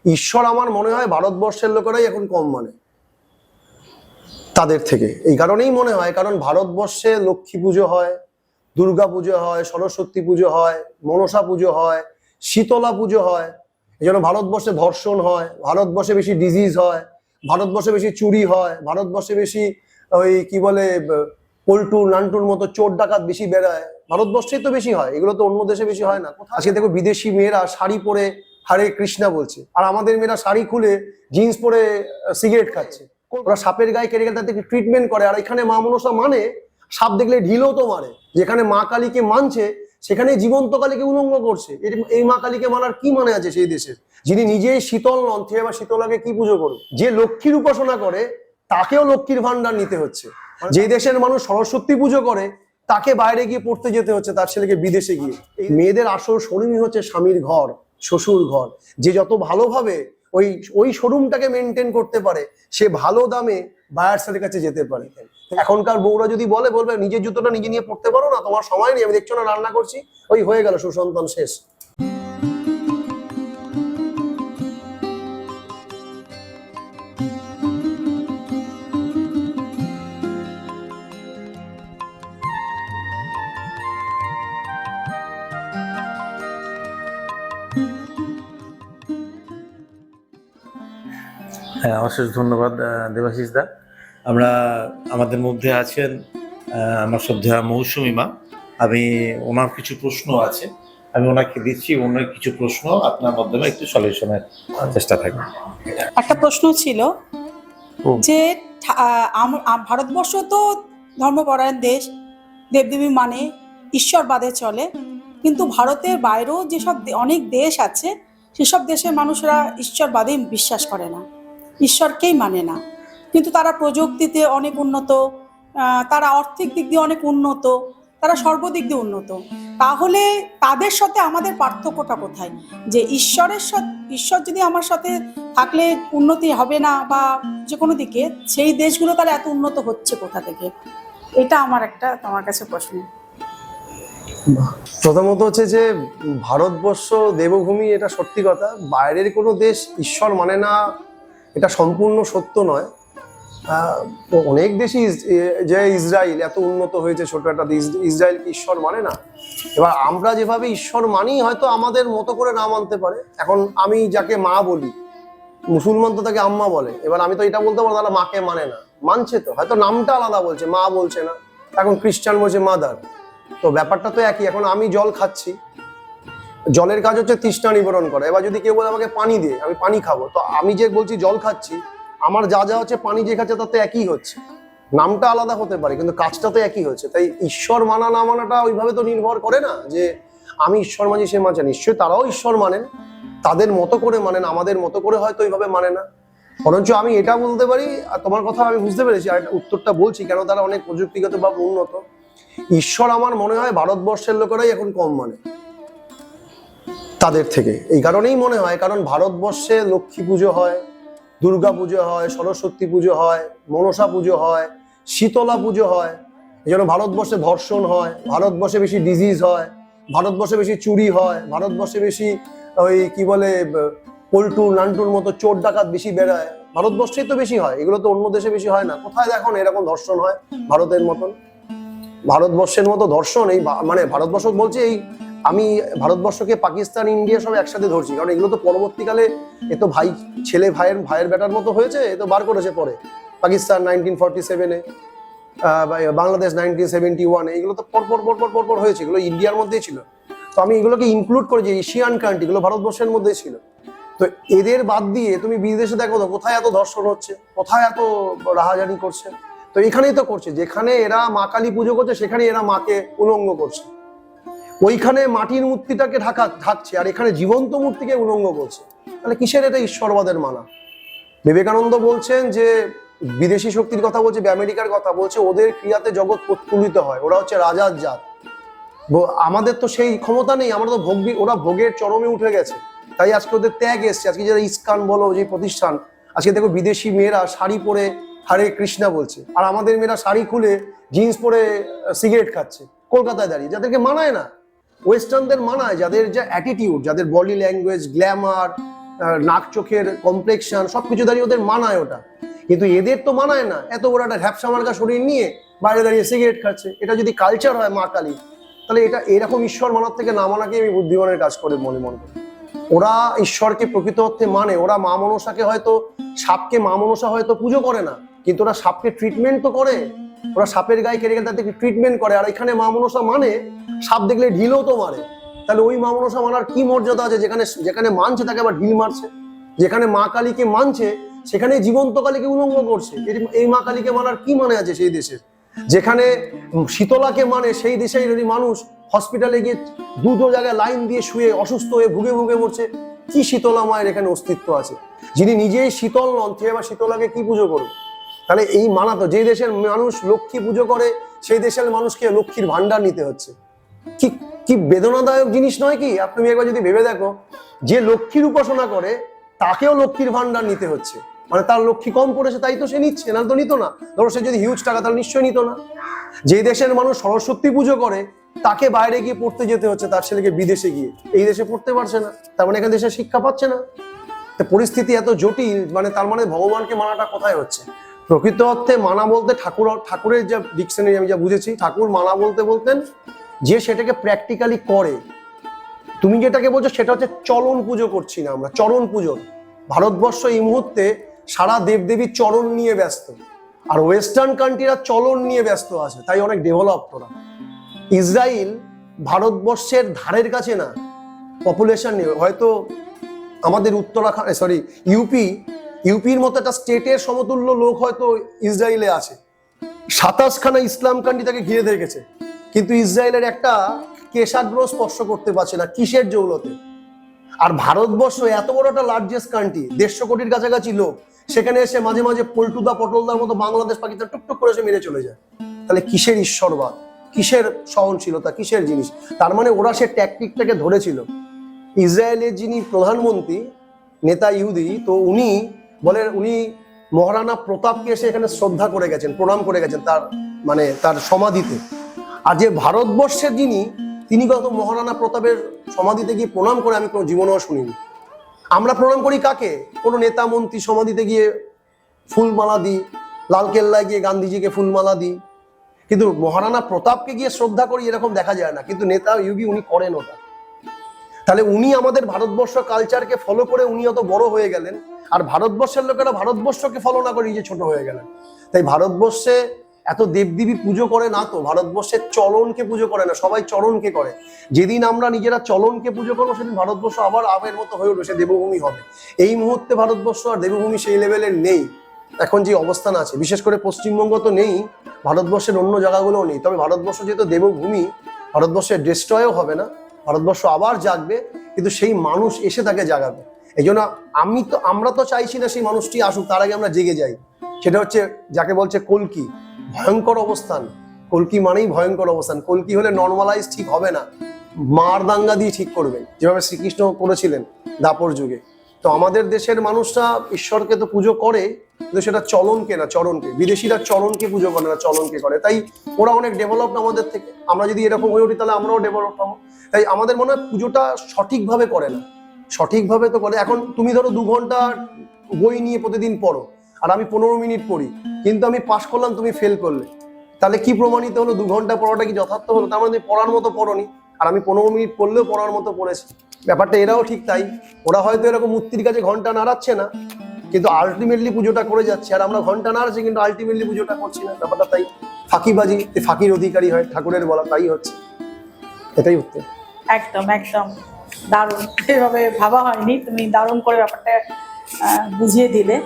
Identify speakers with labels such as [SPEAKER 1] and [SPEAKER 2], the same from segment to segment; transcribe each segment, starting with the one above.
[SPEAKER 1] ঈশ্বর আমার মনে হয় ভারতবর্ষের লোকেরাই এখন কম মানে তাদের থেকে। এই কারণেই মনে হয়, কারণ ভারতবর্ষে লক্ষ্মী পুজো হয়, দুর্গা পুজো হয়, সরস্বতী পুজো হয়, মনসা পুজো হয়, শীতলা পুজো হয়। এই জন্য ভারতবর্ষে ধর্ষণ হয়, ভারতবর্ষে বেশি ডিজিজ হয়, ভারতবর্ষে বেশি চুরি হয়, ভারতবর্ষে বেশি ওই কি বলে পল্টু নান্টুর মতো চোর ডাকাত বেশি বেড়ায়, ভারতবর্ষেই তো বেশি হয়। এগুলো তো অন্য দেশে বেশি হয় না। আজকে দেখো বিদেশি মেয়েরা শাড়ি পরে হরে কৃষ্ণা বলছে, আর আমাদের মেয়েরা শাড়ি খুলে জিন্স পরে সিগারেট খাচ্ছে। ওরা সাপের গায়ে কেটে গেলে তাদেরকে ট্রিটমেন্ট করে, আর এখানে মা মনসা মানে সাপ দেখলে ঢিলও তো মারে। যেখানে মা কালীকে মানছে সেখানে জীবন্ত কালীকে উলঙ্গ করছে। এই মা কালীকে মানার কি মানে আছে সেই দেশের? যিনি নিজেই শীতল নন, সে আবার শীতলাকে কি পুজো করবে? যে লক্ষ্মীর উপাসনা করে তাকেও লক্ষ্মীর ভান্ডার নিতে হচ্ছে। যে দেশের মানুষ সরস্বতী পুজো করে তাকে বাইরে গিয়ে পড়তে যেতে হচ্ছে, তার ছেলেকে বিদেশে গিয়ে। এই মেয়েদের আসল শোরুমই হচ্ছে স্বামীর ঘর, শ্বশুর ঘর। যে যত ভালোভাবে ওই শোরুমটাকে মেনটেন করতে পারে, সে ভালো দামে বায়ার্সের কাছে যেতে পারে। এখনকার বউরা যদি বলবে নিজের জুতোটা নিজে নিয়ে পড়তে পারো না, তোমার সময় নেই, আমি দেখছো না রান্না করছি, ওই হয়ে গেল সুসন্তান শেষ।
[SPEAKER 2] হ্যাঁ, অশেষ ধন্যবাদ দেবাশিস দা। আমাদের মধ্যে আছেন আমার শ্রদ্ধেয়া মৌসুমী মা। আমি ওনার কিছু প্রশ্ন আছে, আমি ওনাকে দিচ্ছি। ওনার কিছু প্রশ্ন আপনার মাধ্যমে একটু সলিউশনের চেষ্টা থাকবে।
[SPEAKER 3] একটা প্রশ্ন ছিল যে ভারতবর্ষ তো ধর্মপরায়ণ দেশ, দেবদেবী মানে ঈশ্বরবাদে চলে, কিন্তু ভারতের বাইরেও যেসব অনেক দেশ আছে সেসব দেশের মানুষরা ঈশ্বরবাদে বিশ্বাস করে না, ঈশ্বরকেই মানে না, কিন্তু তারা প্রযুক্তিতে অনেক উন্নত, তারা আর্থিক দিক দিয়ে অনেক উন্নত, তারা সর্বদিক দিয়ে উন্নত। তাহলে তাদের সাথে আমাদের পার্থক্যটা কোথায়? যে ঈশ্বর যদি আমার সাথে থাকলে উন্নতি হবে না বা যে কোনো দিকে, সেই দেশগুলো তাহলে এত উন্নত হচ্ছে কোথা থেকে? এটা আমার একটা তোমার কাছে প্রশ্ন।
[SPEAKER 1] প্রথমত হচ্ছে যে ভারতবর্ষ দেবভূমি, এটা সত্যি কথা। বাইরের কোনো দেশ ঈশ্বর মানে না এটা সম্পূর্ণ সত্য নয়। অনেক দেশই, যে ইসরায়েল এত উন্নত হয়েছে ছোট একটা দেশ, ইসরায়েল কি ঈশ্বর মানে না? এবার আমরা যেভাবে ঈশ্বর মানি হয়তো আমাদের মতো করে না মানতে পারে। এখন আমি যাকে মা বলি, মুসলমান তো তাকে আম্মা বলে। এবার আমি তো এটা বলতে পারবো তাহলে মাকে মানে না, মানছে তো, হয়তো নামটা আলাদা বলছে, মা বলছে না। এখন খ্রিস্টান বলছে মাদার, তো ব্যাপারটা তো একই। এখন আমি জল খাচ্ছি, জলের কাজ হচ্ছে তৃষ্ণা নিবারণ করা। এবার যদি কেউ বলে আমাকে পানি দিয়ে, আমি পানি খাবো, তো আমি যে বলছি জল খাচ্ছি, আমার যা যা হচ্ছে পানি যে খাচ্ছে তাতে একই হচ্ছে। নামটা আলাদা হতে পারে কিন্তু কাজটা তো একই হচ্ছে। তাই ঈশ্বর মানা না মানাটা ওইভাবে তো নির্ভর করে না যে আমি ঈশ্বর মানি সে মানছে। নিশ্চয়ই তারাও ঈশ্বর মানেন, তাদের মতো করে মানেন, আমাদের মতো করে হয়তো ওইভাবে মানে না। বরঞ্চ আমি এটা বলতে পারি, আর তোমার কথা আমি বুঝতে পেরেছি, আর উত্তরটা বলছি কেন তারা অনেক প্রযুক্তিগতভাবে উন্নত। ঈশ্বর আমার মনে হয় ভারতবর্ষের লোকেরাই এখন কম মানে তাদের থেকে। এই কারণেই মনে হয়, কারণ ভারতবর্ষে লক্ষ্মী পুজো হয়, দুর্গা পুজো হয়, সরস্বতী পুজো হয়, মনসা পুজো হয়, শীতলা পুজো হয়। এই জন্য ভারতবর্ষে ধর্ষণ হয়, ভারতবর্ষে বেশি ডিজিজ হয়, ভারতবর্ষে বেশি চুরি হয়, ভারতবর্ষে বেশি ওই কি বলে পল্টু নান্টুর মতো চোর ডাকাত বেশি বেড়ায়, ভারতবর্ষেই তো বেশি হয়। এগুলো তো অন্য দেশে বেশি হয় না। কোথায় দেখো এরকম ধর্ষণ হয় ভারতের মতন, ভারতবর্ষের মতো ধর্ষণ। এই মানে ভারতবর্ষ বলছে, এই আমি ভারতবর্ষকে পাকিস্তান ইন্ডিয়া সব একসাথে ধরছি, কারণ এগুলো তো পরবর্তীকালে এ তো ছেলে ভাইয়ের বেটার মতো হয়েছে। এ তো বার করেছে পরে পাকিস্তান 1947-এ, বাংলাদেশ 1971-এ, এগুলো তো পর হয়েছে। এগুলো ইন্ডিয়ার মধ্যেই ছিল। তো আমি এগুলোকে ইনক্লুড করেছি, এশিয়ান কান্ট্রি, এগুলো ভারতবর্ষের মধ্যেই ছিল। তো এদের বাদ দিয়ে তুমি বিদেশে দেখো তো কোথায় এত ধর্ষণ হচ্ছে, কোথায় এত রাহাজানি করছে। তো এখানেই তো করছে, যেখানে এরা মা কালী পুজো করছে সেখানে এরা মাকে উলঙ্গ করছে। ওইখানে মাটির মূর্তিটাকে ঢাকছে, আর এখানে জীবন্ত মূর্তিকে উলঙ্গ করছে। তাহলে কিসের এটা ঈশ্বরবাদের মানা? বিবেকানন্দ বলছেন যে বিদেশি শক্তির কথা বলছে, আমেরিকার কথা বলছে, ওদের ক্রিয়াতে জগৎ প্রত্যুলিত হয়, ওরা হচ্ছে রাজার জাত। আমাদের তো সেই ক্ষমতা নেই, আমরা তো ওরা ভোগের চরমে উঠে গেছে। তাই আজকে ওদের ত্যাগ এসছে। আজকে যারা ইস্কন বলো যে প্রতিষ্ঠান, আজকে দেখো বিদেশি মেয়েরা শাড়ি পরে হরে কৃষ্ণা বলছে, আর আমাদের মেয়েরা শাড়ি খুলে জিন্স পরে সিগারেট খাচ্ছে কলকাতায় দাঁড়িয়ে। যাদেরকে মানায় না, ওয়েস্টার্নদের মানায়, যাদের যা অ্যাটিটিউড, যাদের বডি ল্যাঙ্গুয়েজ, গ্ল্যামার, নাক চোখের কমপ্লেকশন সবকিছু দাঁড়িয়ে ওদের মানায় ওটা, কিন্তু এদের তো মানায় না। এত বড় একটা ঝ্যাপসা মার্কা শরীর নিয়ে বাইরে দাঁড়িয়ে সিগারেট খাচ্ছে, এটা যদি কালচার হয় মা কালী, তাহলে এটা এরকম ঈশ্বর মানার থেকে না মানাকে আমি বুদ্ধিমানের কাজ করে মনে করি। ওরা ঈশ্বরকে প্রকৃত অর্থে মানে, ওরা মা মনসাকে হয়তো, সাপকে মা মনসা হয়তো পুজো করে না, কিন্তু ওরা সাপকে ট্রিটমেন্ট তো করে। ওরা সাপের গায়ে কেটে গেলে তাদেরকে ট্রিটমেন্ট করে, আর এখানে মা মনসা মানে সাপ দেখলে ঢিলও তো মারে। তাহলে ওই মা মনসা মানার কি মর্যাদা আছে, যেখানে যেখানে মানছে তাকে আবার ঢিল মারছে, যেখানে মা কালীকে মানছে সেখানে জীবন্ত কালীকে উলঙ্গ করছে। এই মা কালীকে মানার কি মানে আছে সেই দেশের? যেখানে শীতলাকে মানে সেই দেশের যদি মানুষ হসপিটালে গিয়ে দুটো জায়গায় লাইন দিয়ে শুয়ে অসুস্থ হয়ে ভুগে ভুগে মরছে, কি শীতলা মায়ের এখানে অস্তিত্ব আছে? যিনি নিজেই শীতল নন, সে আবার শীতলাকে কি পুজো করবে? তাহলে এই মানাতো, যে দেশের মানুষ লক্ষ্মী পুজো করে সেই দেশের মানুষকে লক্ষ্মীর ভান্ডার নিতে হচ্ছে। কি কি বেদনাদায়ক জিনিস নয় কি? তুমি একবার যদি ভেবে দেখো, যে লক্ষ্মীর উপাসনা করে তাকেও লক্ষ্মীর ভান্ডার নিতে হচ্ছে, মানে তার লক্ষ্মী কম পড়েছে তাই তো সে নিচ্ছে, না তো নিত না। ধরো সে যদি হিউজ টাকা, তাহলে নিশ্চয়ই নিত না। যে দেশের মানুষ সরস্বতী পুজো করে তাকে বাইরে গিয়ে পড়তে যেতে হচ্ছে, তার ছেলেকে বিদেশে গিয়ে, এই দেশে পড়তে পারছে না, তার মানে এখানে দেশে শিক্ষা পাচ্ছে না। পরিস্থিতি এত জটিল, মানে তার মানে ভগবানকে মানাটা কোথায় হচ্ছে? প্রকৃত অর্থে মানা বলতে ঠাকুরের যা ডিকশনারি আমি যা বুঝেছি, ঠাকুর মানা বলতে বলতেন যে সেটাকে প্র্যাকটিক্যালি করে। তুমি যেটাকে বলছো সেটা হচ্ছে চরণ পুজো করছি না আমরা, চরণ পুজো। ভারতবর্ষ এই মুহূর্তে সারা দেবদেবীর চরণ নিয়ে ব্যস্ত, আর ওয়েস্টার্ন কান্ট্রিরা চলন নিয়ে ব্যস্ত আছে, তাই অনেক ডেভেলপ ওরা। ইসরায়েল ভারতবর্ষের ধারের কাছে না পপুলেশন নিয়ে, হয়তো আমাদের উত্তরাখণ্ড ইউপির মতো একটা স্টেটের সমতুল্য লোক হয়তো ইসরায়েলে আছে। 27খানা ইসলাম কান্ট্রি তাকে ঘিরে রেখেছে, কিন্তু ইসরায়েলের একটা কেশাগ্র স্পর্শ করতে পারছে না, কিসের জৌলতে? আর ভারতবর্ষ এত বড় একটা লার্জেস্ট কান্ট্রি, 150 কোটির কাছাকাছি লোক, সেখানে এসে মাঝে মাঝে পল্টুদা পটলদার মতো বাংলাদেশ পাকিস্তান টুকটুক করে এসে মেরে চলে যায়। তাহলে কিসের ঈশ্বরবাদ, কিসের সহনশীলতা, কিসের জিনিস? তার মানে ওরা সে ট্যাকটিকটাকে ধরেছিল। ইসরায়েলের যিনি প্রধানমন্ত্রী, নেতা ইহুদি, তো উনি মহারানা প্রতাপকে এসে এখানে শ্রদ্ধা করে গেছেন, প্রণাম করে গেছেন তার সমাধিতে। আর যে ভারতবর্ষের তিনি কত মহারানা প্রতাপের সমাধিতে গিয়ে প্রণাম করে আমি কোনো জীবনেও শুনিনি। আমরা প্রণাম করি কাকে? কোনো নেতা মন্ত্রী সমাধিতে গিয়ে ফুলমালা দিই, লালকেল্লায় গিয়ে গান্ধীজিকে ফুলমালা দিই, কিন্তু মহারানা প্রতাপকে গিয়ে শ্রদ্ধা করি এরকম দেখা যায় না। কিন্তু নেতা ইয়োগী উনি করেন ওটা। তাহলে উনি আমাদের ভারতবর্ষ কালচারকে ফলো করে উনি অত বড় হয়ে গেলেন, আর ভারতবর্ষের লোকেরা ভারতবর্ষকে ফলো না করে নিজে ছোট হয়ে গেলেন। তাই ভারতবর্ষে এত দেবদেবী পুজো করে না, তো ভারতবর্ষের চলনকে পুজো করে না, সবাই চরণকে করে। যেদিন আমরা নিজেরা চলনকে পুজো করবো সেদিন ভারতবর্ষ আবার আগের মতো হয়ে উঠবে, সে দেবভূমি হবে। এই মুহূর্তে ভারতবর্ষ আর দেবভূমি সেই লেভেলের নেই। এখন যে অবস্থান আছে, বিশেষ করে পশ্চিমবঙ্গ তো নেই, ভারতবর্ষের অন্য জায়গাগুলোও নেই। তবে ভারতবর্ষ যেহেতু দেবভূমি, ভারতবর্ষের ডিস্ট্রয়ও হবে না, ভারতবর্ষ আবার জাগবে, কিন্তু সেই মানুষ এসে তাকে জাগাবে। এই জন্য আমরা তো চাইছি না সেই মানুষটি আসুক, তার আগে আমরা জেগে যাই। সেটা হচ্ছে যাকে বলছে কলকি, ভয়ঙ্কর অবস্থান। কলকি মানেই ভয়ঙ্কর অবস্থান। কলকি হলে নর্মালাইজ ঠিক হবে না, মার দাঙ্গা দিয়ে ঠিক করবেন, যেভাবে শ্রীকৃষ্ণ করেছিলেন দাপর যুগে। তো আমাদের দেশের মানুষরা ঈশ্বরকে তো পুজো করে, কিন্তু সেটা চলনকে না, চরণকে। বিদেশিরা চরণকে পুজো করে না, চলনকে করে। তাই ওরা অনেক ডেভেলপড আমাদের থেকে। আমরা যদি এরকম হয়ে উঠি তাহলে আমরাও ডেভেলপ হবো। তাই আমাদের মনে হয় পুজোটা সঠিকভাবে করে না। সঠিকভাবে তো করে, এখন তুমি ধরো 2 ঘন্টা বই নিয়ে প্রতিদিন পড়ো, আর আমি 15 মিনিট পড়ি, কিন্তু আমি পাশ করলাম, তুমি ফেল করলে, তাহলে কি প্রমাণিত হলো? 2 ঘন্টা পড়াটা কি যথার্থ হলো? তার মানে পড়ার মতো পড়োনি, আর আমি 15 মিনিট পড়লেও পড়ার মতো পড়েছি। ব্যাপারটা এরাও ঠিক তাই। ওরা হয়তো এরকম মূর্তির কাছে ঘন্টা নাড়াচ্ছে না, কিন্তু আলটিমেটলি পুজোটা করে যাচ্ছে। আর আমরা ঘন্টা নাড়াচ্ছি কিন্তু আলটিমেটলি পুজোটা করছি না। ব্যাপারটা তাই, ফাঁকিবাজি, ফাঁকির অধিকারী হয় ঠাকুরের বলা, তাই হচ্ছে। এটাই উত্তর।
[SPEAKER 3] একদম একদম দারুণ, এভাবে ভাবা হয়নি, তুমি দারুণ করে ব্যাপারটা বুঝিয়ে দিলে।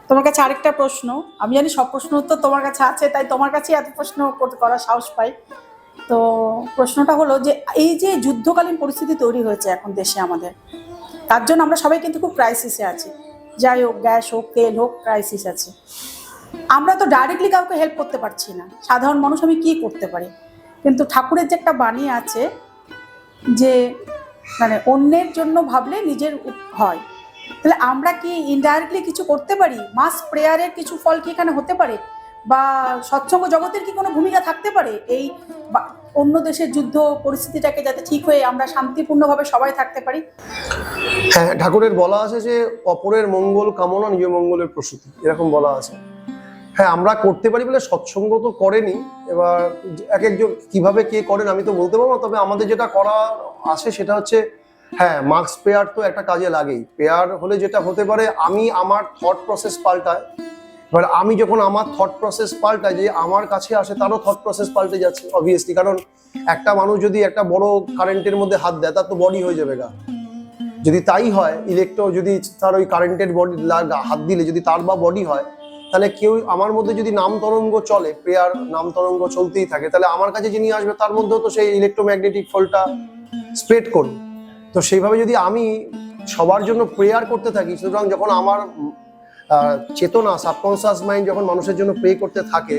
[SPEAKER 3] তোমার কাছে আরেকটা প্রশ্ন, আমি জানি সব প্রশ্ন উত্তর তোমার কাছে আছে, তাই তোমার কাছে এত প্রশ্ন করার সাহস পাই। তো প্রশ্নটা হলো যে এই যে যুদ্ধকালীন পরিস্থিতি তৈরি হয়েছে এখন দেশে আমাদের, তার জন্য আমরা সবাই কিন্তু খুব ক্রাইসিসে আছি। যাই হোক, গ্যাস হোক, তেল হোক, ক্রাইসিস আছে। আমরা তো ডাইরেক্টলি কাউকে হেল্প করতে পারছি না, সাধারণ মানুষ আমি কি করতে পারি? কিন্তু ঠাকুরের যে একটা বাণী আছে যে মানে অন্যের জন্য ভাবলে নিজের হয়, তাহলে আমরা কি ইনডাইরেক্টলি কিছু করতে পারি? মাস প্রেয়ারের কিছু ফল কি এখানে হতে পারে? বা সৎসঙ্গ জগতের কি কোনো ভূমিকা থাকতে পারে এই অন্য দেশের যুদ্ধ পরিস্থিতিটাকে যাতে ঠিক হয়ে আমরা শান্তিপূর্ণভাবে সবাই থাকতে পারি?
[SPEAKER 1] হ্যাঁ, ঠাকুরের বলা আছে যে অপরের মঙ্গল কামনা নিজ মঙ্গলের প্রসূতি, এরকম বলা আছে। হ্যাঁ, আমরা করতে পারি বলে সৎসঙ্গ তো করেনি। এবার এক একজন কিভাবে কে করেন আমি তো বলতে পারবো না, তবে আমাদের যেটা করা আছে সেটা হচ্ছে, হ্যাঁ, মার্কস পেয়ার তো একটা কাজে লাগেই। পেয়ার হলে যেটা হতে পারে, আমি আমার থট প্রসেস পাল্টায়। এবার আমি যখন আমার থট প্রসেস পাল্টায়, যে আমার কাছে আসে তারও থট প্রসেস পাল্টে যাচ্ছে অবভিয়াসলি। কারণ একটা মানুষ যদি একটা বড় কারেন্টের মধ্যে হাত দেয়, তার তো বডি হয়ে যাবে গা। যদি তাই হয়, ইলেকট্রো যদি তার ওই কারেন্টের বডি হাত দিলে যদি তার বা বডি হয়, তাহলে কেউ আমার মধ্যে যদি নাম তরঙ্গ চলে, প্রেয়ার নাম তরঙ্গ চলতেই থাকে, তাহলে আমার কাছে যিনি আসবে তার মধ্যেও তো সেই ইলেকট্রোম্যাগনেটিক ফলটা স্প্রেড করবে। তো সেইভাবে যদি আমি সবার জন্য প্রেয়ার করতে থাকি, সুতরাং যখন আমার চেতনা, সাবকনসিয়াস মাইন্ড যখন মানুষের জন্য প্রে করতে থাকে,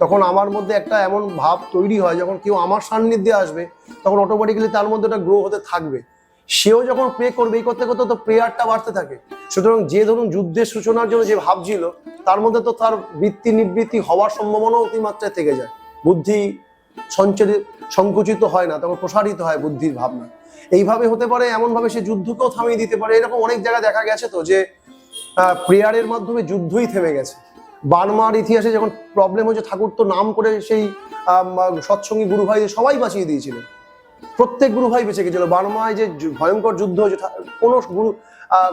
[SPEAKER 1] তখন আমার মধ্যে একটা এমন ভাব তৈরি হয়, যখন কেউ আমার সান্নিধ্যে আসবে তখন অটোমেটিক্যালি তার মধ্যে একটা গ্রো হতে থাকবে। সেও যখন প্রে করবে, এই করতে করতে তো প্রেয়ারটা বাড়তে থাকে। সুতরাং যে ধরুন যুদ্ধের সূচনার জন্য যে ভাবছিল, তার মধ্যে তো তার বৃত্তি নিবৃত্তি হওয়ার সম্ভাবনা অতিমাত্রায় থেকে যায়। বুদ্ধি সংকুচিত হয় না, তখন প্রসারিত হয় বুদ্ধির ভাবনা। এইভাবে হতে পারে, এমনভাবে সে যুদ্ধকেও থামিয়ে দিতে পারে। এরকম অনেক জায়গায় দেখা গেছে তো, যে প্রেয়ারের মাধ্যমে যুদ্ধই থেমে গেছে। বার্মার ইতিহাসে যখন প্রবলেম হয়েছে, ঠাকুর তো নাম করে সেই সৎসঙ্গী গুরু ভাই সবাই বাঁচিয়ে দিয়েছিলেন। প্রত্যেক গুরু ভাই বেঁচে গেছিল। বার্মায় যে ভয়ঙ্কর যুদ্ধ হয়েছে,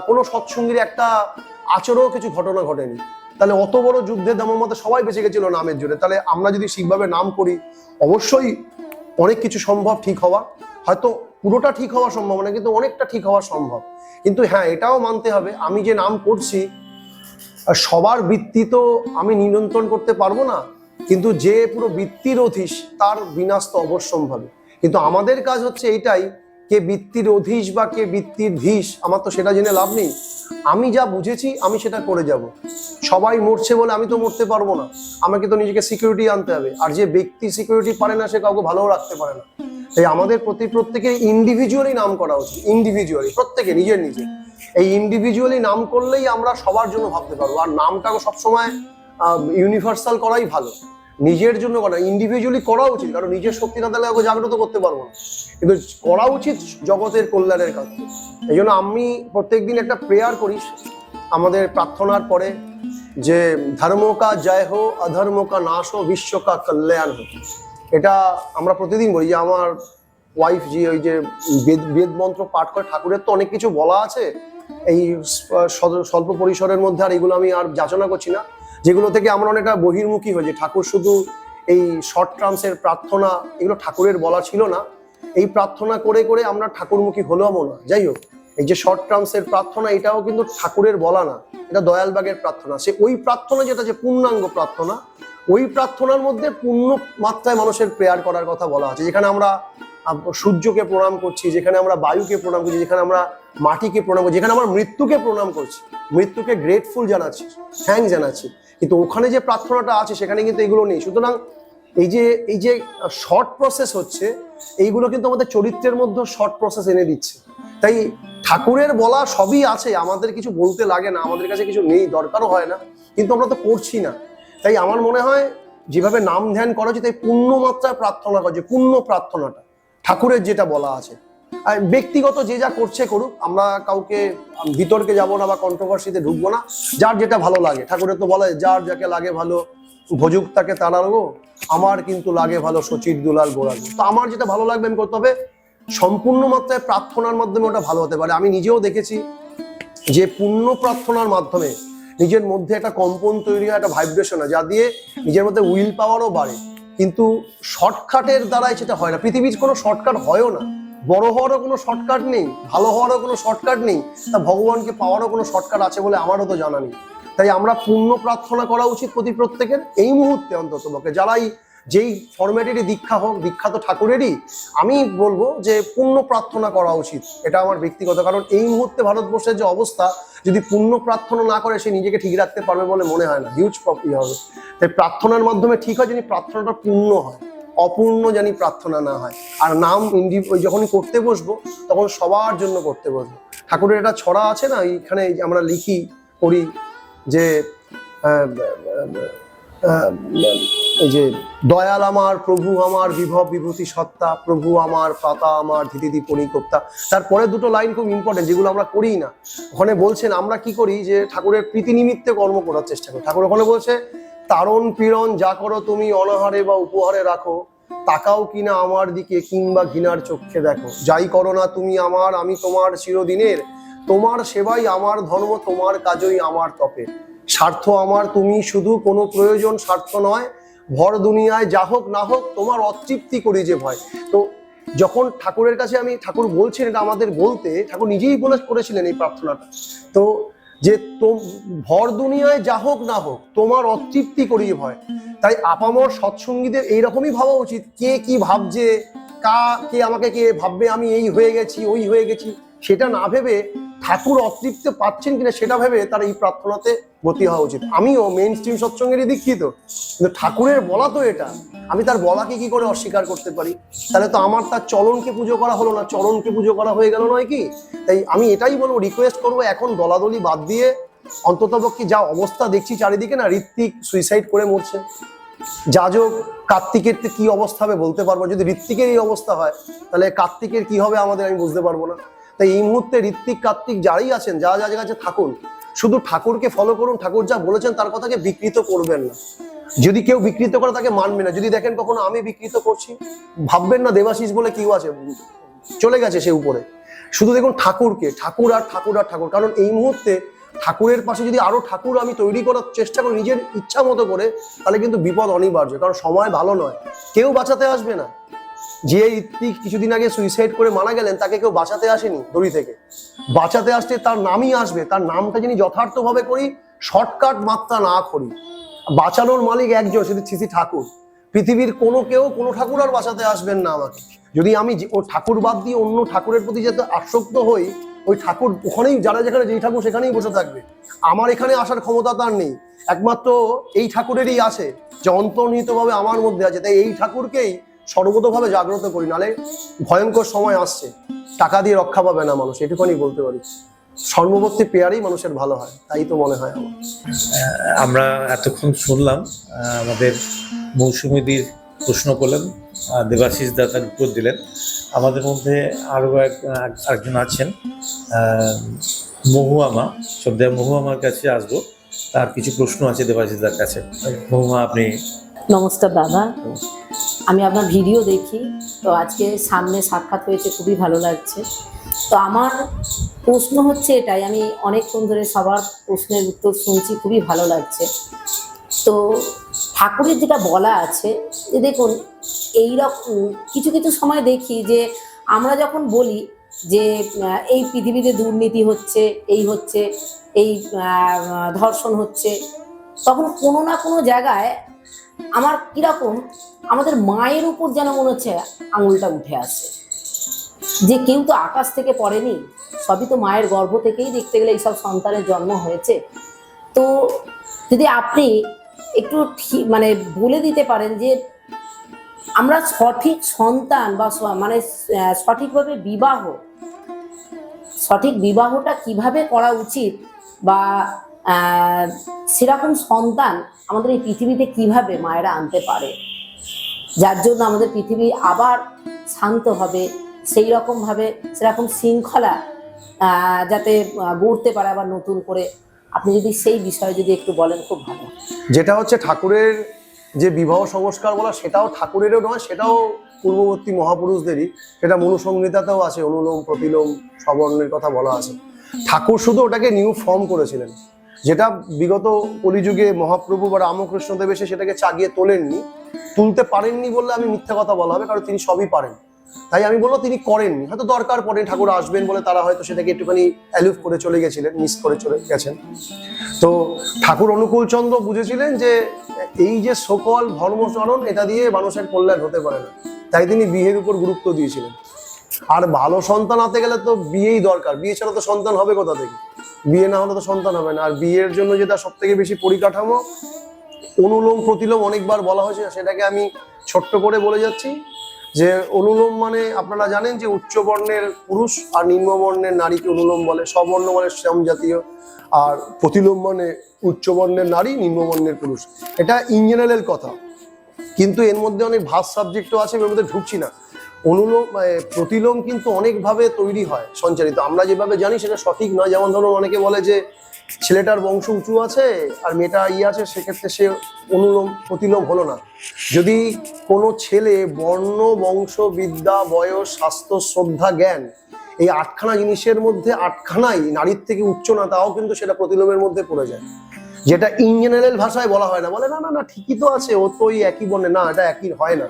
[SPEAKER 1] কোনো সৎসঙ্গীর একটা আচরও কিছু ঘটনা ঘটেনি। তাহলে অত বড় যুদ্ধের দামের মধ্যে সবাই বেঁচে গেছিল নামের জোরে। তাহলে আমরা যদি ঠিকভাবে নাম করি, অবশ্যই অনেক কিছু সম্ভব ঠিক হওয়া। হয়তো পুরোটা ঠিক হওয়া সম্ভব না, কিন্তু অনেকটা ঠিক হওয়া সম্ভব। কিন্তু হ্যাঁ, এটাও মানতে হবে, আমি যে নাম করছি সবার বৃত্তি তো আমি নিয়ন্ত্রণ করতে পারবো না, কিন্তু যে পুরো বৃত্তির অধীশ তার বিনাশ তো অবশ্যম্ভাবী। কিন্তু আমাদের কাজ হচ্ছে এইটাই, কে বৃত্তির অধীশ বা কে বৃত্তির ধীশ, আমার তো সেটা জেনে লাভ নেই। আমি যা বুঝেছি আমি সেটা করে যাব। সবাই মরছে বলে আমি তো মরতে পারবো না, আমাকে তো নিজেকে সিকিউরিটি আনতে হবে। আর যে ব্যক্তি সিকিউরিটি পারে না, সে কাউকে ভালোও রাখতে পারে না। তাই আমাদের প্রত্যেকে ইন্ডিভিজুয়ালি নাম করা উচিত, ইন্ডিভিজুয়ালি, প্রত্যেকে নিজের নিজে। এই ইন্ডিভিজুয়ালি নাম করলেই আমরা সবার জন্য ভাবতে পারবো। আর নামটাকে সবসময় ইউনিভার্সাল করাই ভালো, নিজের জন্য করা। ইন্ডিভিজুয়ালি করা উচিত, কারণ নিজের শক্তি না থাকলে ওকে জাগ্রত করতে পারবো না, কিন্তু করা উচিত জগতের কল্যাণের কাছে। এই জন্য আমি প্রত্যেকদিন একটা প্রেয়ার করি আমাদের প্রার্থনার পরে, যে ধর্ম কা জয় হো, অধর্ম কা নাশ হো, বিশ্ব কা কল্যাণ হো। এটা আমরা প্রতিদিন বলি। যে আমার ওয়াইফ যে ওই যে বেদ মন্ত্র পাঠ করে, ঠাকুরের তো অনেক কিছু বলা আছে এই স্বল্প পরিসরের মধ্যে, আর এগুলো আমি আর যাচনা করছি না, যেগুলো থেকে আমরা অনেকটা বহির্মুখী হয়েছি। ঠাকুর শুধু এই শর্ট টার্মসের প্রার্থনা, এগুলো ঠাকুরের বলা ছিল না। এই প্রার্থনা করে করে আমরা ঠাকুরমুখী হলেও না। যাই হোক, এই যে শর্ট টার্মসের প্রার্থনা, এটাও কিন্তু ঠাকুরের বলা না, এটা দয়ালবাগের প্রার্থনা। সে ওই প্রার্থনা যেটা যে পূর্ণাঙ্গ প্রার্থনা, ওই প্রার্থনার মধ্যে পূর্ণ মাত্রায় মানুষের প্রেয়ার করার কথা বলা আছে। যেখানে আমরা সূর্যকে প্রণাম করছি, যেখানে আমরা বায়ুকে প্রণাম করছি, যেখানে আমরা মাটিকে প্রণাম করছি, যেখানে আমরা মৃত্যুকে প্রণাম করছি, মৃত্যুকে গ্রেটফুল জানাচ্ছি, থ্যাঙ্কস জানাচ্ছি, কিন্তু ওখানে যে প্রার্থনাটা আছে সেখানে কিন্তু এগুলো নেই। সুতরাং এই যে শর্ট প্রসেস হচ্ছে, এইগুলো কিন্তু আমাদের চরিত্রের মধ্যে শর্ট প্রসেস এনে দিচ্ছে। তাই ঠাকুরের বলা সবই আছে, আমাদের কিছু বলতে লাগে না, আমাদের কাছে কিছু নেই, দরকারও হয় না, কিন্তু আমরা তো করছি না। তাই আমার মনে হয় যেভাবে নাম ধ্যান করা উচিত, তাই পূর্ণ মাত্রায় প্রার্থনা করা, যে পূর্ণ প্রার্থনাটা ঠাকুরের যেটা বলা আছে। আর ব্যক্তিগত যে যা করছে করুক, আমরা কাউকে বিতর্কে যাব না বা কন্ট্রোভার্সিতে ঢুকবো না। যার যেটা ভালো লাগে, ঠাকুরের তো বলা, যার যাকে লাগে ভালো ভজুক তাকে তাড়াবো, আমার কিন্তু লাগে ভালো সচির দুলাল গোড়াবো। তো আমার যেটা ভালো লাগবে আমি করতে হবে। সম্পূর্ণ মাত্রায় প্রার্থনার মাধ্যমে ওটা ভালো হতে পারে। আমি নিজেও দেখেছি যে পূর্ণ প্রার্থনার মাধ্যমে নিজের মধ্যে একটা কম্পন তৈরি হয়, একটা ভাইব্রেশন হয়, যা দিয়ে নিজের মধ্যে উইল পাওয়ারও বাড়ে। কিন্তু শর্টকাটের দ্বারাই সেটা হয় না। পৃথিবীর কোনো শর্টকাট হয়ও না। বড় হওয়ারও কোনো শর্টকাট নেই, ভালো হওয়ারও কোনো শর্টকাট নেই, তা ভগবানকে পাওয়ারও কোনো শর্টকাট আছে বলে আমারও তো জানা নেই। তাই আমরা পূর্ণ প্রার্থনা করা উচিত প্রত্যেকের এই মুহূর্তে, অন্তত পক্ষে যারাই যেই ফরম্যাটেরই দীক্ষা হোক, দীক্ষা তো ঠাকুরেরই, আমি বলবো যে পূর্ণ প্রার্থনা করা উচিত। এটা আমার ব্যক্তিগত, কারণ এই মুহূর্তে ভারতবর্ষের যে অবস্থা, যদি পূর্ণ প্রার্থনা না করে সে নিজেকে ঠিক রাখতে পারবে বলে মনে হয় না। হিউজ প্রবলেম হবে। তাই প্রার্থনার মাধ্যমে ঠিক হয়, যদি প্রার্থনাটা পূর্ণ হয়, অপূর্ণ জানি প্রার্থনা না হয়। আর নাম ওই যখনই করতে বসবো, তখন সবার জন্য করতে বসবো। ঠাকুরের একটা ছড়া আছে না, এইখানে আমরা লিখি করি যে এই যে দয়াল আমার, প্রভু আমার, বিভব বিভূতি সত্তা, প্রভু আমার, পাতা আমার, ধীতিধি পরিকর্তা। তারপরে দুটো লাইন খুব ইম্পর্টেন্ট, যেগুলো আমরা করি না। ওখানে বলছেন আমরা কি করি, যে ঠাকুরের প্রীতি নিমিত্তে কর্ম করার চেষ্টা করি। ঠাকুর ওখানে বলছে, তারণ পীড়ন যা করো তুমি অনাহারে বা উপহারে রাখো, তাকাও কিনা আমার দিকে কিংবা ঘৃণার চক্ষে দেখো। যাই করো না তুমি আমার, আমি তোমার চিরদিনের, তোমার সেবাই আমার ধর্ম, তোমার কাজই আমার তপে। স্বার্থ আমার তুমি শুধু, কোনো প্রয়োজন স্বার্থ নয়, ভর দুনিয়ায় যা হোক না হোক তোমার অতৃপ্তি করি যে ভয়। তো যখন ঠাকুরের কাছে আমি, ঠাকুর বলছেন এটা আমাদের বলতে, ঠাকুর নিজেই করেছিলেন এই প্রার্থনাটা। তো যে ভর দুনিয়ায় যা হোক না হোক তোমার অতৃপ্তি করি যে ভয়। তাই আপামর সৎসঙ্গীদের এইরকমই ভাবা উচিত, কে কি ভাবছে, কে আমাকে কে ভাববে আমি এই হয়ে গেছি ওই হয়ে গেছি, সেটা না ভেবে ঠাকুর অতৃপ্তি পাচ্ছেন কিনা সেটা ভেবে তার এই প্রার্থনাতে গতি হওয়া উচিত। আমিও মেইন স্ট্রিম সৎসঙ্গেরই দীক্ষিত, কিন্তু ঠাকুরের বলা তো এটা, আমি তার বলাকে কি করে অস্বীকার করতে পারি? তাহলে তো আমার তার চলনকে পুজো করা হলো না, চরণকে পুজো করা হয়ে গেল নয় কি? তাই আমি এটাই বলবো, রিকোয়েস্ট করবো, এখন দলাদলি বাদ দিয়ে অন্ততপক্ষে যা অবস্থা দেখছি চারিদিকে না, ঋত্বিক সুইসাইড করে মরছে, যাজক কার্তিকের কি অবস্থা হবে বলতে পারবো। যদি ঋত্বিকের এই অবস্থা হয় তাহলে কার্তিকের কি হবে আমাদের আমি বুঝতে পারবো না। তাই এই মুহূর্তে ঋত্বিক কার্তিক যারাই আছেন, যার কাছে থাকুন, শুধু ঠাকুরকে ফলো করুন, ঠাকুর যা বলেছেন তার কথাকে বিকৃত করবেন না। যদি কেউ বিকৃত করে তাকে মানবে না। যদি দেখেন কখনো আমি বিকৃত করছি, ভাববেন না দেবাশিস বলে কেউ আছে, চলে গেছে সে উপরে। শুধু দেখুন ঠাকুরকে, ঠাকুর আর ঠাকুর আর ঠাকুর। কারণ এই মুহূর্তে ঠাকুরের পাশে যদি আরো ঠাকুর আমি তৈরি করার চেষ্টা করি নিজের ইচ্ছা মতো করে, তাহলে কিন্তু বিপদ অনিবার্য। কারণ সময় ভালো নয়, কেউ বাঁচাতে আসবে না। যে ঋত্বিক কিছুদিন আগে সুইসাইড করে মারা গেলেন, তাকে কেউ বাঁচাতে আসেনি দড়ি থেকে। বাঁচাতে আসতে তার নামই আসবে, তার নামটা যিনি যথার্থভাবে করি, শর্টকাট মাত্রা না করি। বাঁচানোর মালিক একজন, সেটি শ্রী ঠাকুর। পৃথিবীর কেউ কোনো ঠাকুর আর বাঁচাতে আসবেন না আমাকে। যদি আমি ও ঠাকুর বাদ দিয়ে অন্য ঠাকুরের প্রতি যাতে আসক্ত হই, ওই ঠাকুর ওখানেই, যারা যেখানে যেই ঠাকুর সেখানেই বসে থাকবে। আমার এখানে আসার ক্ষমতা তার নেই, একমাত্র এই ঠাকুরেরই আছে, যে অন্তর্নিহিতভাবে আমার মধ্যে আছে। তাই এই ঠাকুরকেই সর্বতভাবে জাগ্রত করি, নালে ভয়ঙ্কর সময় আসছে, টাকা দিয়ে রক্ষা পাবে না মানুষ, এটুকুনি বলতে পারি। সর্ববর্তী পেয়ারেই মানুষের ভালো হয়, তাই তো মনে হয় আমার।
[SPEAKER 2] আমরা এতক্ষণ শুনলাম, আমাদের মৌসুমীদির প্রশ্ন করলেন, দেবাশিস দা তার উত্তর দিলেন। আমাদের মধ্যে আরও একজন আছেন, মহুয়ামা। শ্রদ্ধেয় মহুয়ামার কাছে আসবো, তার কিছু প্রশ্ন আছে দেবাশিস দার কাছে। মহুয়া, আপনি।
[SPEAKER 4] নমস্কার দাদা, আমি আপনার ভিডিও দেখি, তো আজকে সামনে সাক্ষাৎ হয়েছে, খুবই ভালো লাগছে। তো আমার প্রশ্ন হচ্ছে এটাই, আমি অনেকক্ষণ ধরে সবার প্রশ্নের উত্তর শুনছি, খুবই ভালো লাগছে। তো ঠাকুরের যেটা বলা আছে যে দেখুন, এইরকম কিছু কিছু সময় দেখি যে আমরা যখন বলি যে এই পৃথিবীতে দুর্নীতি হচ্ছে, এই হচ্ছে, এই ধর্ষণ হচ্ছে, তখন কোনো না কোনো জায়গায় আমার কিরকম আমাদের মায়ের উপর যেন মনে হচ্ছে আঙুলটা উঠে আসে, যে কেউ তো আকাশ থেকে পড়েনি, সবই তো মায়ের গর্ভ থেকেই দেখতে গেলে এইসব সন্তানের জন্ম হয়েছে। তো যদি আপনি একটু মানে বলে দিতে পারেন যে আমরা সঠিক সন্তান বা মানে সঠিকভাবে সঠিক বিবাহটা কিভাবে করা উচিত, বা সেরকম সন্তান আমাদের এই পৃথিবীতে কিভাবে মায়েরা আনতে পারে, যার জন্য আমাদের পৃথিবী আবার শান্ত হবে, সেই রকমভাবে সেরকম শৃঙ্খলা যাতে গড়তে পারে আবার নতুন করে। আপনি যদি সেই বিষয়ে যদি একটু বলেন খুব ভালো।
[SPEAKER 1] যেটা হচ্ছে ঠাকুরের যে বিবাহ সংস্কার বলা, সেটাও ঠাকুরেরও নয়, সেটাও পূর্ববর্তী মহাপুরুষদেরই। সেটা মনুসংহিতাতেও আছে, অনুলোম প্রতিলোম সবর্ণের কথা বলা আছে। ঠাকুর শুধু ওটাকে নিউ ফর্ম করেছিলেন, যেটা বিগত কলিযুগে মহাপ্রভু বা রামকৃষ্ণদেব এসে সেটাকে চাগিয়ে তোলেননি, তুলতে পারেননি বললে আমি মিথ্যা কথা বলা হবে, কারণ তিনি সবই পারেন। তাই আমি বলবো তিনি করেননি, হয়তো দরকার পড়ে ঠাকুর আসবেন বলে তারা হয়তো সেটাকে একটুখানি অ্যালুভ করে চলে গেছিলেন, মিস করে চলে গেছেন। তো ঠাকুর অনুকূলচন্দ্র বুঝেছিলেন যে এই যে সকল ধর্মচরণ, এটা দিয়ে মানুষের কল্যাণ হতে পারে না, তাই তিনি বিয়ের উপর গুরুত্ব দিয়েছিলেন। আর ভালো সন্তান আনতে গেলে তো বিয়েই দরকার, বিয়ে ছাড়া তো সন্তান হবে কোথা থেকে? বিয়ে না হলে তো সন্তান হবে না। আর বিয়ের জন্য যেটা সব থেকে বেশি পরিকাঠামো, অনুলোম প্রতিলোম অনেকবার বলা হয়েছে, সেটাকে আমি ছোট্ট করে বলে যাচ্ছি। যে অনুলোম মানে আপনারা জানেন যে উচ্চ বর্ণের পুরুষ আর নিম্ন বর্ণের নারীকে অনুলোম বলে, সবর্ণ মানে সমজাতীয়, আর প্রতিলোম মানে উচ্চ বর্ণের নারী, নিম্ন বর্ণের পুরুষ। এটা ইন জেনারেল কথা। কিন্তু এর মধ্যে অনেক ভাস সাবজেক্টও আছে, এর মধ্যে ঢুকছি না। অনুলোম প্রতিলোম কিন্তু অনেকভাবে তৈরি হয় সঞ্চারিত, আমরা যেভাবে জানি সেটা সঠিক নয়। যেমন ধরুন অনেকে বলে যে ছেলেটার বংশ উঁচু আছে আর মেয়েটা আছে, সেক্ষেত্রে সে অনুলোম প্রতিলোম হলো না। যদি কোনো ছেলে বর্ণ, বংশ, বিদ্যা, বয়স, স্বাস্থ্য, শ্রদ্ধা, জ্ঞান, এই 8খানা জিনিসের মধ্যে 8খানাই নারীর থেকে উচ্চ না, তাও কিন্তু সেটা প্রতিলোমের মধ্যে পড়ে যায়। যেটা ইন জেনারেল ভাষায় বলা হয় না, বলে না না না ঠিকই তো আছে, ও তো ওই একই বর্ণে, না এটা একই হয় না।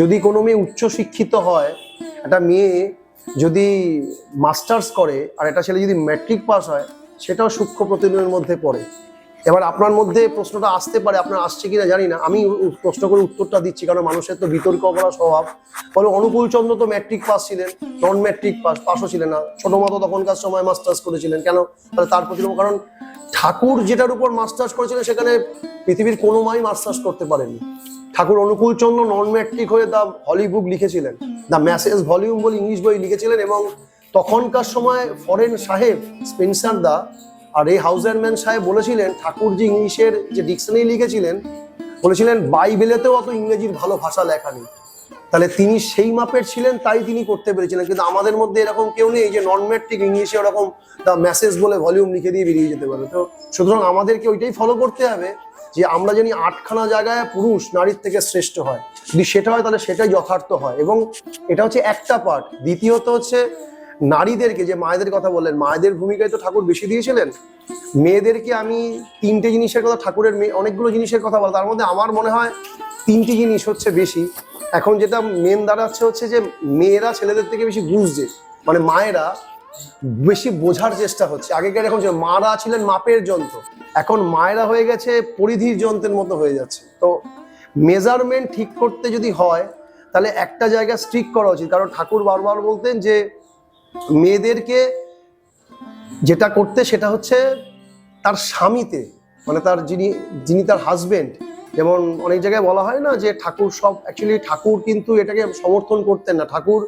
[SPEAKER 1] যদি কোনো মেয়ে উচ্চ শিক্ষিত হয়, একটা মেয়ে যদি মাস্টার্স করে আর একটা ছেলে যদি ম্যাট্রিক পাস হয়, সেটাও সূক্ষ্ম প্রতিলোমের মধ্যে পড়ে। এবার আপনার মধ্যে প্রশ্নটা আসতে পারে, আপনার আসছে কিনা জানি না, আমি প্রশ্ন করে উত্তরটা দিচ্ছি কারণ মানুষের তো বিতর্ক করা স্বভাব। বলে অনুকূল চন্দ্র তো ম্যাট্রিক পাস ছিলেন, নন ম্যাট্রিক পাসও ছিলেন না, ছোট মতো তখনকার সময় মাস্টার্স করেছিলেন কেন? তাহলে তার প্রতিলোম, কারণ ঠাকুর যেটার উপর মাস্টার্স করেছিলেন সেখানে পৃথিবীর কোনো মাই মাস্টার্স করতে পারেনি। ঠাকুর অনুকূল চন্দ্র নন ম্যাট্রিক হয়ে দ্য হলি বুক লিখেছিলেন, দ্য মেসেজ ভলিউম বলে ইংলিশ বই লিখেছিলেন, এবং তখনকার সময় ফরেন সাহেব স্পেন্সার দা আর এই হাউজারম্যান সাহেব বলেছিলেন ঠাকুর যে ইংলিশের যে ডিকশনারি লিখেছিলেন, বলেছিলেন বাইবেলেতেও অত ইংরেজির ভালো ভাষা লেখা নেই। তাহলে তিনি সেই মাপের ছিলেন, তাই তিনি করতে পেরেছিলেন। কিন্তু আমাদের মধ্যে এরকম কেউ নেই যে নন ম্যাট্রিক ইংলিশে ওরকম দ্য মেসেজ বলে ভলিউম লিখে দিয়ে বেরিয়ে যেতে পারে। তো সুতরাং আমাদেরকে ওইটাই ফলো করতে হবে যে আমরা জানি 8খানা জায়গায় পুরুষ নারীর থেকে শ্রেষ্ঠ হয়। যদি সেটা হয় তাহলে সেটাই যথার্থ হয়, এবং এটা হচ্ছে একটা পার্ট। দ্বিতীয়ত হচ্ছে নারীদেরকে, যে মায়েদের কথা বললেন, মায়েদের ভূমিকায় তো ঠাকুর বেশি দিয়েছিলেন। মেয়েদেরকে আমি 3টে জিনিসের কথা, ঠাকুরের অনেকগুলো জিনিসের কথা বলা, তার মধ্যে আমার মনে হয় 3টি জিনিস হচ্ছে বেশি। এখন যেটা মেন দাঁড়াচ্ছে হচ্ছে যে মেয়েরা ছেলেদের থেকে বেশি বুঝছে, মানে মায়েরা বেশি বোঝার চেষ্টা হচ্ছে। আগেকার এখন মারা ছিলেন মাপের যন্ত্র, এখন মায়েরা হয়ে গেছে পরিধির যন্ত্রের মতো হয়ে যাচ্ছে। তো মেজারমেন্ট ঠিক করতে যদি হয় তাহলে একটা জায়গা স্ট্রিক্ট করা উচিত, কারণ ঠাকুর বারবার বলতেন যে মেয়েদেরকে যেটা করতে সেটা হচ্ছে তার স্বামীতে, মানে তার যিনি তার হাজবেন্ড। যেমন অনেক জায়গায় বলা হয় না যে ঠাকুর সব, অ্যাকচুয়ালি ঠাকুর কিন্তু এটাকে সমর্থন করতেন না। ঠাকুর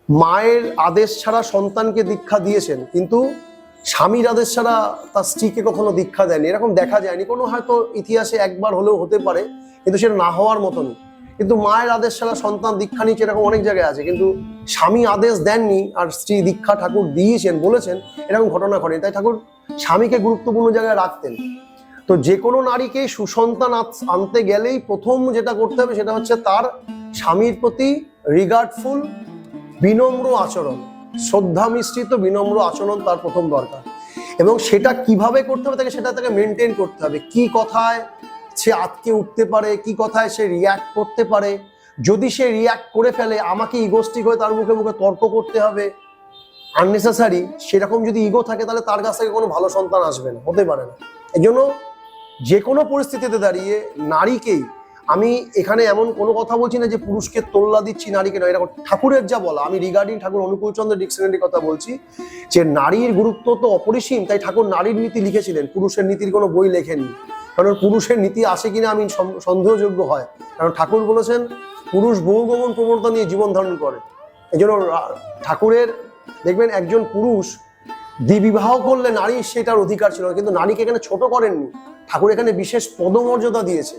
[SPEAKER 1] মায়ের আদেশ ছাড়া সন্তানকে দীক্ষা দিয়েছেন, কিন্তু স্বামীর আদেশ ছাড়া তার স্ত্রীকে কখনো দীক্ষা দেয়নি, এরকম দেখা যায়নি। কোনো হয়তো ইতিহাসে একবার হলেও হতে পারে, কিন্তু সেটা না হওয়ার মতনই। কিন্তু মায়ের আদেশ ছাড়া সন্তান দীক্ষা নিচ্ছে এরকম অনেক জায়গায় আছে, কিন্তু স্বামী আদেশ দেননি আর স্ত্রী দীক্ষা ঠাকুর দিয়েছেন, বলেছেন, এরকম ঘটনা ঘটেনি। তাই ঠাকুর স্বামীকে গুরুত্বপূর্ণ জায়গায় রাখতেন। তো যে কোনো নারীকে সুসন্তান আনতে গেলেই প্রথম যেটা করতে হবে সেটা হচ্ছে তার স্বামীর প্রতি রিগার্ডফুল, বিনম্র আচরণ, শ্রদ্ধা মিশ্রিত বিনম্র আচরণ তার প্রথম দরকার। এবং সেটা কিভাবে করতে হবে তাকে মেনটেন করতে হবে। কি কথায় সে আটকে উঠতে পারে, কি কথায় সে রিয়্যাক্ট করতে পারে। যদি সে রিয়্যাক্ট করে ফেলে, আমাকে ইগোস্টিক হয়ে তার মুখে মুখে তর্ক করতে হবে আননেসেসারি, সেরকম যদি ইগো থাকে তাহলে তার কাছ থেকে কোনো ভালো সন্তান আসবে না, হতে পারে না। এই জন্য যে কোনো পরিস্থিতিতে দাঁড়িয়ে নারীকেই, আমি এখানে এমন কোনো কথা বলছি না যে পুরুষকে তোল্লা দিচ্ছি নারীকে নয়, এরকম ঠাকুরের যা বলা, আমি রিগার্ডিং ঠাকুর অনুকূল চন্দ্রের ডিকশনারির কথা বলছি, যে নারীর গুরুত্ব তো অপরিসীম। তাই ঠাকুর নারীর নীতি লিখেছিলেন, পুরুষের নীতির কোনো বই লেখেননি। কারণ পুরুষের নীতি আসে কিনা আমি সন্দেহযোগ্য হয়, কারণ ঠাকুর বলেছেন পুরুষ বহুগমন প্রবণতা নিয়ে জীবন ধারণ করে। এই জন্য ঠাকুরের দেখবেন একজন পুরুষ দ্বিবিবাহ করলে নারীর সেটার অধিকার ছিল, কিন্তু নারীকে এখানে ছোট করেননি। ঠাকুর এখানে বিশেষ পদমর্যাদা দিয়েছে।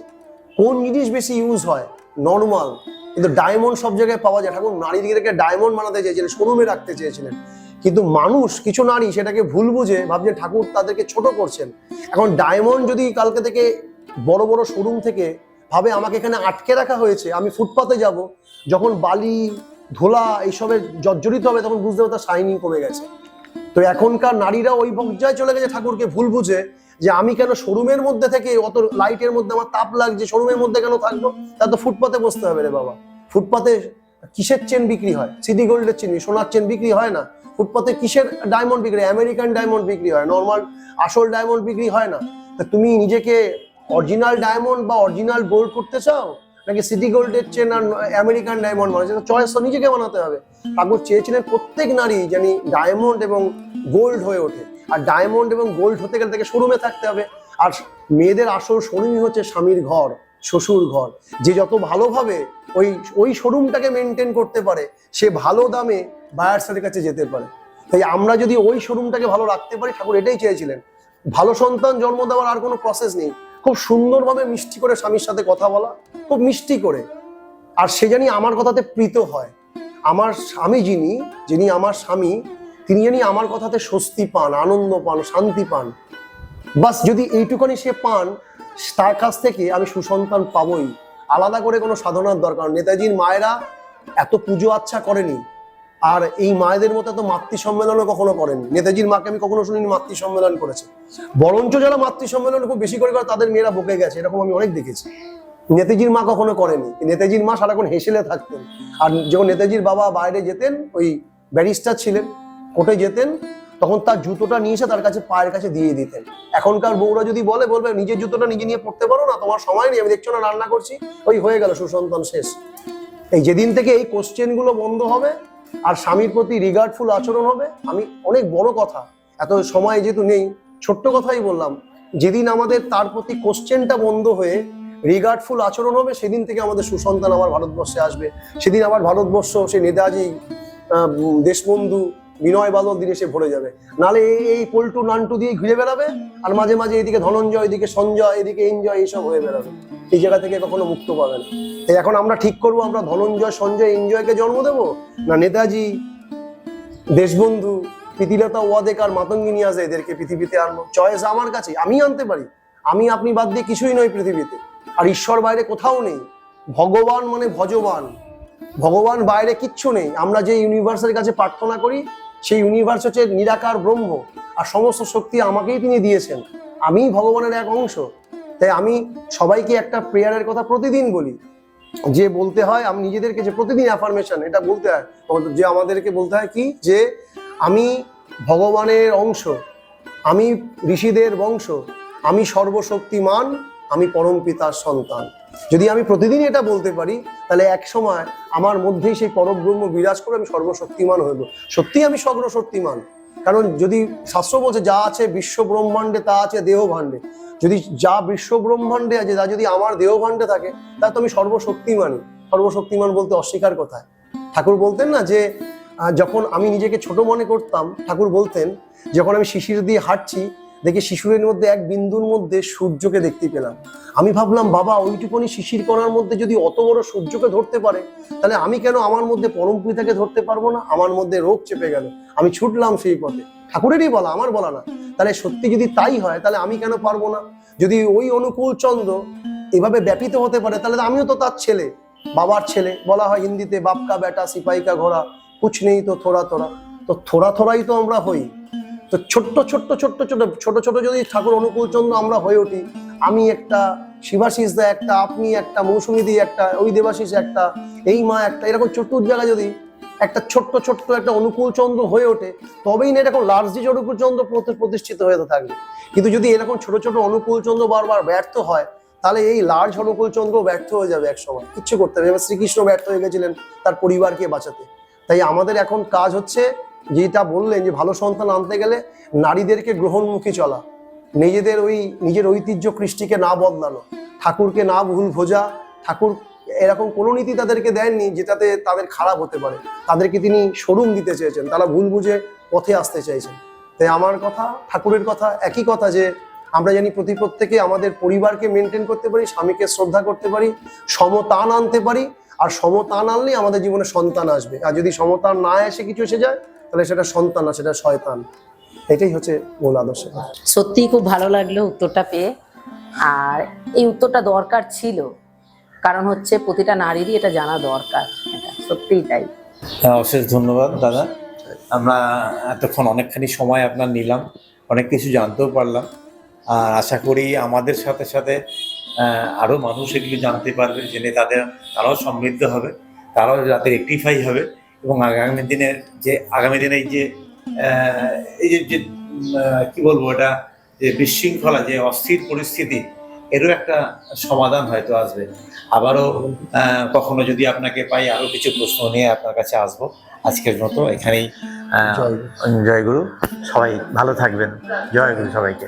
[SPEAKER 1] কোন জিনিস বেশি ইউজ হয়? নর্মাল, কিন্তু ডায়মন্ড সব জায়গায় পাওয়া যায়। ঠাকুর নারীদেরকে ডায়মন্ড বানাতে চেয়েছিলেন, শোরুমে রাখতে চেয়েছিলেন, কিন্তু মানুষ, কিছু নারী সেটাকে ভুল বুঝে ভাবছেন ঠাকুর তাদেরকে ছোট করছেন। এখন ডায়মন্ড যদি কালকে থেকে বড় বড় শোরুম থেকে ভাবে আমাকে এখানে আটকে রাখা হয়েছে, আমি ফুটপাতে যাব, যখন বালি ধোলা এইসবে জর্জরিত হবে তখন বুঝতে হবে তার শাইনিং কমে গেছে। তো এখনকার নারীরা ওই পর্যায়ে চলে গেছে ঠাকুরকে ভুল বুঝে, যে আমি কেন শোরুমের মধ্যে থেকে অত লাইটের মধ্যে আমার তাপ লাগছে, শোরুমের মধ্যে কেন থাকবো, তা তো ফুটপাতে বসতে হবে রে বাবা। ফুটপাতে কিসের চেন বিক্রি হয়? সিটি গোল্ডের চেন, সোনার চেন বিক্রি হয় না। ফুটপাতে কিসের ডায়মন্ড বিক্রি? আমেরিকান ডায়মন্ড বিক্রি হয়, নর্মাল আসল ডায়মন্ড বিক্রি হয় না। তা তুমি নিজেকে অরিজিনাল ডায়মন্ড বা অরিজিনাল গোল্ড করতে চাও, নাকি সিটি গোল্ডের চেন আর আমেরিকান ডায়মন্ড মানে, চয়েস তো নিজেকে বানাতে হবে। ঠাকুর চেয়েছিলেন প্রত্যেক নারী জানি ডায়মন্ড এবং গোল্ড হয়ে ওঠে, আর ডায়মন্ড এবং গোল্ড হতে গেলে তাকে শোরুমে থাকতে হবে। আর মেয়েদের আসল শোরুমই হচ্ছে স্বামীর ঘর, শ্বশুর ঘর। যে যত ভালোভাবে ওই শোরুমটাকে মেনটেন করতে পারে, সে ভালো দামে বায়ার্সের কাছে যেতে পারে। তাই আমরা যদি ওই শোরুমটাকে ভালো রাখতে পারি, ঠাকুর এটাই চেয়েছিলেন। ভালো সন্তান জন্ম দেওয়ার আর কোনো প্রসেস নেই, খুব সুন্দরভাবে মিষ্টি করে স্বামীর সাথে কথা বলা, খুব মিষ্টি করে, আর সে জানি আমার কথাতে প্রীত হয়। আমার স্বামী যিনি আমার স্বামী, তিনি জানি আমার কথাতে স্বস্তি পান, আনন্দ পান, শান্তি পান। বাস যদি এইটুখানি সে পান, তার কাছ থেকে আমি সুসন্তান পাবই। আলাদা করে কোনো সাধনার দরকার। নেতাজির মায়েরা এত পুজো আচ্ছা করেনি, আর এই মায়েদের মতো এত মাতৃ সম্মেলনও কখনো করেনি। নেতাজির মাকে আমি কখনো শুনিনি মাতৃ সম্মেলন করেছে। বরঞ্চ যারা মাতৃ সম্মেলন খুব বেশি করে তাদের মেয়েরা বকে গেছে, এরকম আমি অনেক দেখেছি। নেতাজির মা কখনো করেনি। নেতাজির মা সারাক্ষণ হেসেলে থাকতেন। আর যখন নেতাজির বাবা বাইরে যেতেন, ওই ব্যারিস্টার ছিলেন, কোর্টে যেতেন, তখন তার জুতোটা নিয়ে এসে তার কাছে পায়ের কাছে দিয়ে দিতেন। এখনকার বউরা যদি বলবে নিজের জুতোটা নিজে নিয়ে পড়তে পারো না, তোমার সময় নেই, আমি দেখছো না রান্না করছি, ওই হয়ে গেল সুসন্তান শেষ। এই যেদিন থেকে এই কোশ্চেন গুলো বন্ধ হবে আর স্বামীর প্রতি রিগার্ডফুল আচরণ হবে, আমি অনেক বড় কথা, এত সময় যেহেতু নেই, ছোট্ট কথাই বললাম, যেদিন আমাদের তার প্রতি কোশ্চেনটা বন্ধ হয়ে রিগার্ডফুল আচরণ হবে, সেদিন থেকে আমাদের সুসন্তান আমার ভারতবর্ষে আসবে। সেদিন আমার ভারতবর্ষ সে নেতাজি, দেশবন্ধু, বিনয় বাদল দিনে সে ভরে যাবে। নালে এই পল্টু নান্টু দিয়ে ঘুরে বেড়াবে, আর মাঝে মাঝে এদিকে ধনঞ্জয়, এদিকে সঞ্জয়, এদিকে এনজয়, এইসব হয়ে বেড়াবে। এই জায়গা থেকে কখনো মুক্ত পাবে না। তাই এখন আমরা ঠিক করবো, আমরা ধনঞ্জয়, সঞ্জয়, এনজয়কে জন্ম দেবো, না নেতাজি, দেশবন্ধু, প্রীতিলতা ওয়াদেকার, মাতঙ্গিনী নিয়াজে এদেরকে পৃথিবীতে আনবো। চয়েস আমার কাছে, আমি আনতে পারি। আমি আপনি বাদ দিয়ে কিছুই নয় পৃথিবীতে। আর ঈশ্বর বাইরে কোথাও নেই। ভগবান মানে ভজবান, ভগবান বাইরে কিচ্ছু নেই। আমরা যে ইউনিভার্সের কাছে প্রার্থনা করি, সেই ইউনিভার্স হচ্ছে নিরাকার ব্রহ্ম, আর সমস্ত শক্তি আমাকেই তিনি দিয়েছেন। আমি ভগবানের এক অংশ। তাই আমি সবাইকে একটা প্রেয়ারের কথা প্রতিদিন বলি, যে বলতে হয়, আমি নিজেদেরকে যে প্রতিদিন অ্যাফার্মেশন এটা বলতে হয়, যে আমাদেরকে বলতে হয় কি, যে আমি ভগবানের অংশ, আমি ঋষিদের বংশ, আমি সর্বশক্তিমান, আমি পরম পিতার সন্তান। যদি আমি প্রতিদিন এটা বলতে পারি, তাহলে এক সময় আমার মধ্যেই সেই পরব্রহ্ম বিরাজ করে আমি সর্বশক্তিমান হইব। সত্যি আমি সর্বশক্তিমান। কারণ যদি শাস্ত্র বলছে যা আছে বিশ্ব ব্রহ্মাণ্ডে তা আছে দেহ ভাণ্ডে, যদি যা বিশ্ব ব্রহ্মাণ্ডে আছে তা যদি আমার দেহ ভাণ্ডে থাকে, তাহলে তো আমি সর্বশক্তিমানই। সর্বশক্তিমান বলতে অস্বীকার কোথায়? ঠাকুর বলতেন না যে যখন আমি নিজেকে ছোট মনে করতাম, ঠাকুর বলতেন যখন আমি শিশির দিয়ে হাঁটছি, দেখি শিশুরের মধ্যে এক বিন্দুর মধ্যে সূর্যকে দেখতে পেলাম। আমি ভাবলাম, বাবা ওইটুকুনি শিশির কণার মধ্যে যদি অত বড় সূর্যকে ধরতে পারে, তাহলে আমি কেন আমার মধ্যে পরম পিতাকে ধরতে পারবো না? আমার মধ্যে রোগ চেপে গেল, আমি ছুটলাম সেই পথে। ঠাকুরেরই বলা, আমার বলা না। তাহলে সত্যি যদি তাই হয়, তাহলে আমি কেন পারবো না? যদি ওই অনুকূল চন্দ্র এভাবে ব্যাপিত হতে পারে, তাহলে আমিও তো তার ছেলে, বাবার ছেলে। বলা হয় হিন্দিতে, বাপ কা বেটা সিপাহি কা ঘোড়া, কুছ নেই তো থোড়া থোড়া। তো থোড়া থোড়াই তো আমরা হই। তো ছোট্ট ছোট্ট ছোট্ট ছোট ছোট ছোট যদি ঠাকুর অনুকূল চন্দ্র আমরা হয়ে উঠি, আমি একটা, শিবাশিস দা একটা, আপনি একটা, মৌসুমী দি একটা, ওই দেবাশিস একটা, এই মা একটা, এরকম চতুর জায়গায় যদি একটা ছোট্ট ছোট্ট একটা অনুকূল চন্দ্র হয়ে ওঠে, তবেই না এরকম লার্জি অনুকূল চন্দ্র প্রতিষ্ঠিত হয়ে থাকবে। কিন্তু যদি এরকম ছোট ছোট অনুকূল চন্দ্র বারবার ব্যর্থ হয়, তাহলে এই লার্জ অনুকূল চন্দ্র ব্যর্থ হয়ে যাবে এক সময়, কিচ্ছু করতে হবে। এবার শ্রীকৃষ্ণ ব্যর্থ হয়ে গেছিলেন তার পরিবারকে বাঁচাতে। তাই আমাদের এখন কাজ হচ্ছে, যেটা বললেন যে ভালো সন্তান আনতে গেলে নারীদেরকে গ্রহণমুখী চলা, নিজের ঐতিহ্য কৃষ্টিকে না বদলানো, ঠাকুরকে না ভুল ভোজা। ঠাকুর এরকম কোনো নীতি তাদেরকে দেননি যেটাতে তাদের খারাপ হতে পারে। তাদেরকে তিনি শোরুম দিতে চেয়েছেন, তারা ভুল বুঝে পথে আসতে চাইছেন। তাই আমার কথা, ঠাকুরের কথা একই কথা, যে আমরা জানি প্রত্যেকে আমাদের পরিবারকে মেনটেন করতে পারি, স্বামীকে শ্রদ্ধা করতে পারি, সমতান আনতে পারি। আর সমতান আনলেই আমাদের জীবনে সন্তান আসবে। আর যদি সমতান না এসে কিছু এসে যায়, তাহলে সেটা সন্তান না, সেটা শয়তান। এটাই হচ্ছে মূল আদর্শ।
[SPEAKER 4] সত্যিই খুব ভালো লাগলো উত্তরটা পেয়ে। আর এই উত্তরটা দরকার ছিল, কারণ হচ্ছে প্রতিটা নারীরই এটা জানা দরকার। এটা সত্যিই তাই।
[SPEAKER 2] হ্যাঁ, অশেষ ধন্যবাদ দাদা। আমরা এতক্ষণ অনেকখানি সময় আপনার নিলাম, অনেক কিছু জানতেও পারলাম। আর আশা করি আমাদের সাথে সাথে আরও মানুষ এগুলো জানতে পারবে, জেনে তারাও সমৃদ্ধ হবে, তারাও যাতে রেকটিফাই হবে। এবং আগামী দিনে এই যে কি বলবো, এটা যে বিশৃঙ্খলা, যে অস্থির পরিস্থিতি, এরও একটা সমাধান হয়তো আসবে। আবারও কখনো যদি আপনাকে পাই, আরও কিছু প্রশ্ন নিয়ে আপনার কাছে আসবো। আজকের মতো এখানেই। জয় গুরু। সবাই ভালো থাকবেন। জয় গুরু সবাইকে।